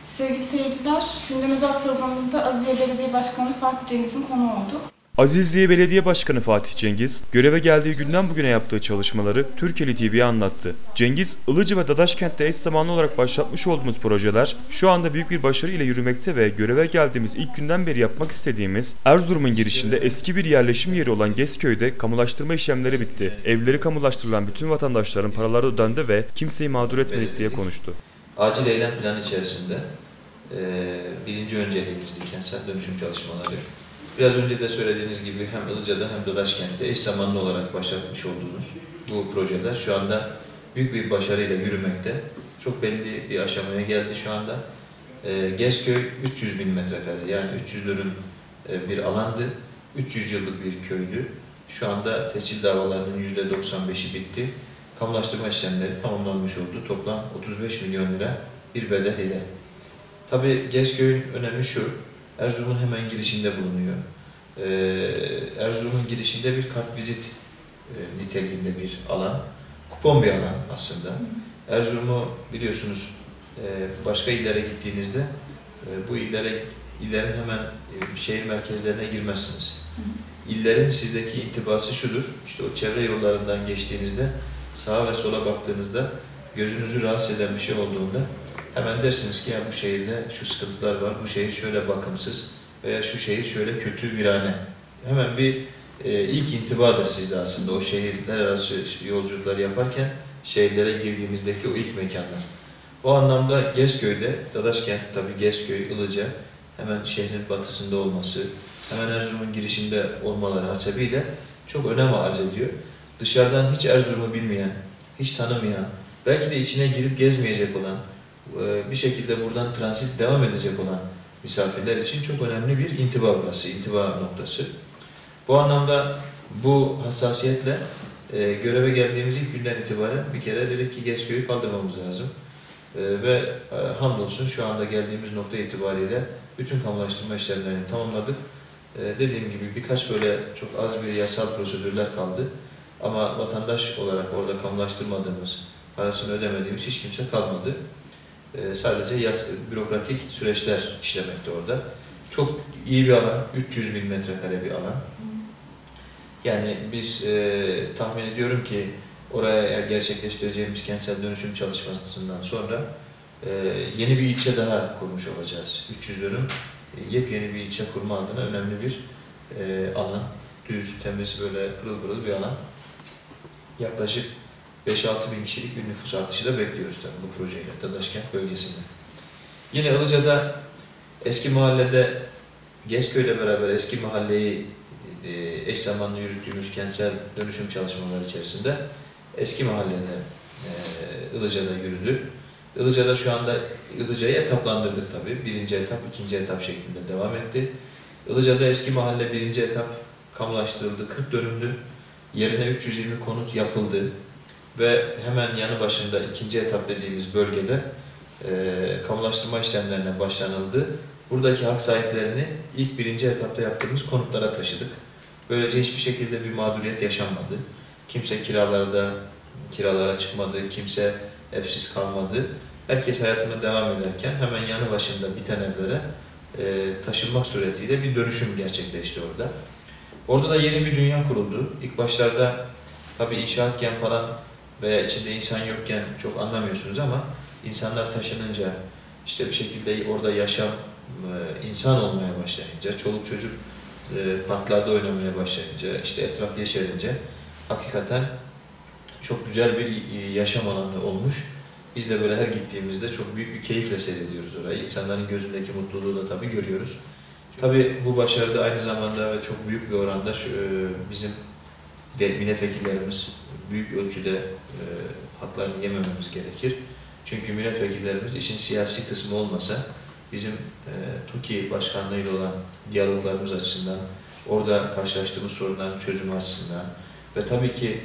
Sevgili seyirciler, Gündem Özel programımızda Aziye Belediye Başkanı Fatih Cengiz'in konuğu olduk. Aziziye Belediye Başkanı Fatih Cengiz, göreve geldiği günden bugüne yaptığı çalışmaları Türkeli TV'ye anlattı. Cengiz, Ilıcı ve Dadaşkent'te eş zamanlı olarak başlatmış olduğumuz projeler şu anda büyük bir başarı ile yürümekte ve göreve geldiğimiz ilk günden beri yapmak istediğimiz Erzurum'un girişinde eski bir yerleşim yeri olan Gezköy'de kamulaştırma işlemleri bitti. Evleri kamulaştırılan bütün vatandaşların paraları ödendi ve kimseyi mağdur etmedik diye konuştu. Acil eylem planı içerisinde birinci önceliğimizdi kentsel dönüşüm çalışmaları. Biraz önce de söylediğiniz gibi hem Ilıca'da hem Dadaşkent'te eş zamanlı olarak başlatmış olduğunuz bu projeler şu anda büyük bir başarıyla yürümekte. Çok belli bir aşamaya geldi şu anda. Gezköy 300 bin metrekare, yani 300 dönüm bir alandı. 300 yıllık bir köydü. Şu anda tescil davalarının %95'i bitti. Kamulaştırma işlemleri tamamlanmış oldu. Toplam 35 milyon lira bir bedel ile. Tabii Gezköy'ün önemi şu, Erzurum'un hemen girişinde bulunuyor. Erzurum'un girişinde bir kartvizit niteliğinde bir alan, kupon bir alan aslında. Erzurum'u biliyorsunuz başka illere gittiğinizde bu illerin hemen şehir merkezlerine girmezsiniz. İllerin sizdeki intibası şudur, işte o çevre yollarından geçtiğinizde sağa ve sola baktığınızda gözünüzü rahatsız eden bir şey olduğunda hemen dersiniz ki ya bu şehirde şu sıkıntılar var, bu şehir şöyle bakımsız veya şu şehir şöyle kötü, virane. Hemen bir ilk intibadır sizde aslında o şehirler arası yolculukları yaparken şehirlere girdiğinizdeki o ilk mekanlar. O anlamda Gezköy'de, Dadaşkent tabii Gezköy, Ilıca hemen şehrin batısında olması, hemen Erzurum'un girişinde olmaları hasebiyle çok önem arz ediyor. Dışarıdan hiç Erzurum'u bilmeyen, hiç tanımayan, belki de içine girip gezmeyecek olan, bir şekilde buradan transit devam edecek olan misafirler için çok önemli bir intiba burası, intiba noktası. Bu anlamda bu hassasiyetle göreve geldiğimiz ilk günden itibaren bir kere dedik ki Gezköy'ü kaldırmamız lazım. Ve hamdolsun şu anda geldiğimiz nokta itibariyle bütün kamulaştırma işlemlerini tamamladık. Dediğim gibi birkaç böyle çok az bir yasal prosedürler kaldı. Ama vatandaş olarak orada kamulaştırmadığımız, parasını ödemediğimiz hiç kimse kalmadı. Sadece bürokratik süreçler işlemekte orada. Çok iyi bir alan, 300 bin metrekare bir alan. Yani biz tahmin ediyorum ki oraya gerçekleştireceğimiz kentsel dönüşüm çalışmasından sonra yeni bir ilçe daha kurmuş olacağız. 300 dönüm yepyeni bir ilçe kurma adına önemli bir alan. Düz, temiz, böyle pırıl pırıl bir alan. Yaklaşık 5-6 bin kişilik bir nüfus artışı da bekliyoruz tabii bu projeyle Dadaşkent bölgesinde. Yine Ilıca'da eski mahallede Gezköy'le beraber eski mahalleyi eş zamanlı yürüttüğümüz kentsel dönüşüm çalışmaları içerisinde eski mahallede Ilıca'da yürüdü. Ilıca'da şu anda Ilıca'yı etaplandırdık tabii. Birinci etap, ikinci etap şeklinde devam etti. Ilıca'da eski mahalle birinci etap kamulaştırıldı, 40 dönümdü. Yerine 320 konut yapıldı. Ve hemen yanı başında ikinci etap dediğimiz bölgede kamulaştırma işlemlerine başlanıldı. Buradaki hak sahiplerini ilk birinci etapta yaptığımız konutlara taşıdık. Böylece hiçbir şekilde bir mağduriyet yaşanmadı. Kimse kiralara çıkmadı, kimse evsiz kalmadı. Herkes hayatına devam ederken hemen yanı başında biten evlere taşınmak suretiyle bir dönüşüm gerçekleşti orada. Orada da yeni bir dünya kuruldu. İlk başlarda tabii inşaatken falan veya içinde insan yokken çok anlamıyorsunuz ama insanlar taşınınca, işte bir şekilde orada yaşam insan olmaya başlayınca, çoluk çocuk parklarda oynamaya başlayınca, işte etraf yeşerince hakikaten çok güzel bir yaşam alanı olmuş. Biz de böyle her gittiğimizde çok büyük bir keyifle seyrediyoruz orayı. İnsanların gözündeki mutluluğu da tabii görüyoruz. Tabii bu başarıda aynı zamanda ve çok büyük bir oranda bizim milletvekillerimiz büyük ölçüde haklarını yemememiz gerekir. Çünkü milletvekillerimiz işin siyasi kısmı olmasa bizim TOKİ başkanlığıyla olan diyaloglarımız açısından, orada karşılaştığımız sorunların çözümü açısından ve tabii ki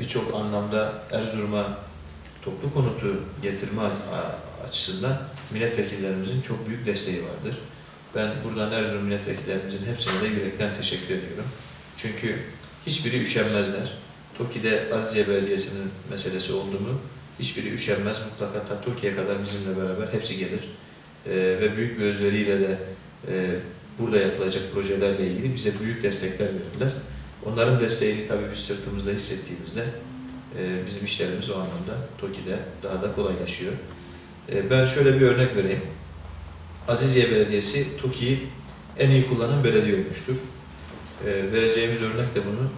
birçok anlamda Erzurum'a toplu konutu getirme açısından milletvekillerimizin çok büyük desteği vardır. Ben buradan Erzurum milletvekillerimizin hepsine de yürekten teşekkür ediyorum. Çünkü hiçbiri üşenmezler. TOKİ'de Aziye Belediyesi'nin meselesi oldu mu hiçbiri üşenmez. Mutlaka ta TOKİ'ye kadar bizimle beraber hepsi gelir. ve büyük bir özveriyle de burada yapılacak projelerle ilgili bize büyük destekler verdiler. Onların desteğini tabii biz sırtımızda hissettiğimizde bizim işlerimiz o anlamda TOKİ'de daha da kolaylaşıyor. Ben şöyle bir örnek vereyim. Aziziye Belediyesi TOKİ'yi en iyi kullanan belediye olmuştur. Vereceğimiz örnek de bunu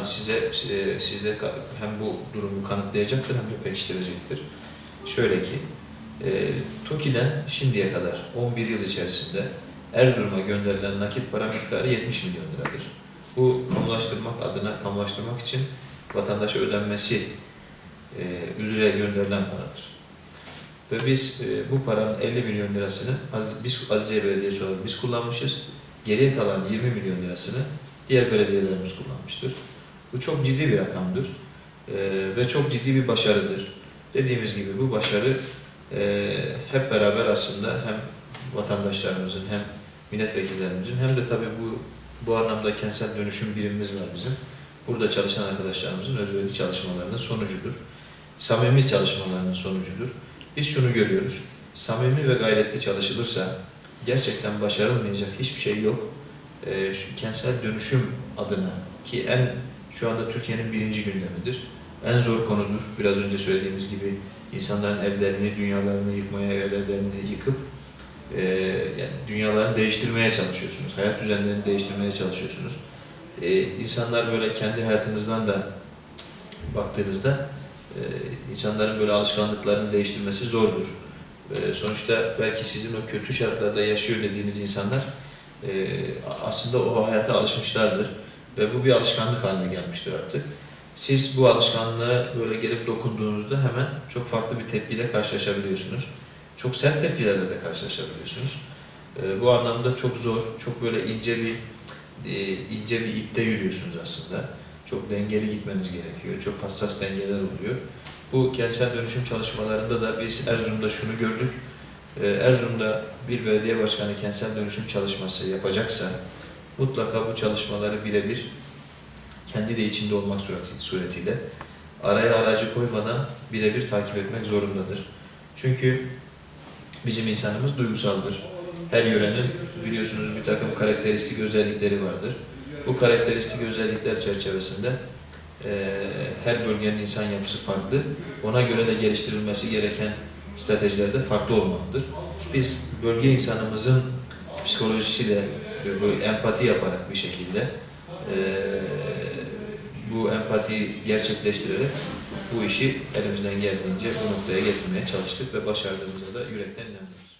sizde hem bu durumu kanıtlayacaktır hem de pekiştirecektir. Şöyle ki, TOKİ'den şimdiye kadar 11 yıl içerisinde Erzurum'a gönderilen nakit para miktarı 70 milyon liradır. Bu kamulaştırmak için vatandaşa ödenmesi üzere gönderilen paradır. Ve biz bu paranın 50 milyon lirasını biz Aziziye Belediyesi olarak biz kullanmışız. Geriye kalan 20 milyon lirasını diğer belediyelerimiz kullanmıştır. Bu çok ciddi bir rakamdır ve çok ciddi bir başarıdır. Dediğimiz gibi bu başarı hep beraber aslında hem vatandaşlarımızın hem milletvekillerimizin hem de tabii bu anlamda kentsel dönüşüm birimimiz var bizim. Burada çalışan arkadaşlarımızın özverili çalışmalarının sonucudur. Samimi çalışmalarının sonucudur. Biz şunu görüyoruz. Samimi ve gayretli çalışılırsa gerçekten başarılmayacak hiçbir şey yok. Kentsel dönüşüm adına ki şu anda Türkiye'nin birinci gündemidir. En zor konudur. Biraz önce söylediğimiz gibi insanların evlerini, dünyalarını yıkmaya, evlerini yıkıp yani dünyalarını değiştirmeye çalışıyorsunuz. Hayat düzenlerini değiştirmeye çalışıyorsunuz. İnsanlar böyle kendi hayatınızdan da baktığınızda insanların böyle alışkanlıklarını değiştirmesi zordur. Sonuçta belki sizin o kötü şartlarda yaşıyor dediğiniz insanlar aslında o hayata alışmışlardır ve bu bir alışkanlık haline gelmiştir artık. Siz bu alışkanlığa böyle gelip dokunduğunuzda hemen çok farklı bir tepkiyle karşılaşabiliyorsunuz. Çok sert tepkilerle de karşılaşabiliyorsunuz. Bu anlamda çok zor, çok böyle ince bir ipte yürüyorsunuz aslında. Çok dengeli gitmeniz gerekiyor, çok hassas dengeler oluyor. Bu kentsel dönüşüm çalışmalarında da biz Erzurum'da şunu gördük. Erzurum'da bir belediye başkanı kentsel dönüşüm çalışması yapacaksa mutlaka bu çalışmaları birebir kendi de içinde olmak suretiyle araya aracı koymadan birebir takip etmek zorundadır. Çünkü bizim insanımız duygusaldır. Her yörenin biliyorsunuz bir takım karakteristik özellikleri vardır. Bu karakteristik özellikler çerçevesinde her bölgenin insan yapısı farklı. Ona göre de geliştirilmesi gereken stratejiler de farklı olmalıdır. Biz bölge insanımızın psikolojisiyle böyle empati yaparak bir şekilde bu empatiyi gerçekleştirerek bu işi elimizden geldiğince bu noktaya getirmeye çalıştık ve başardığımıza da yürekten inanıyoruz.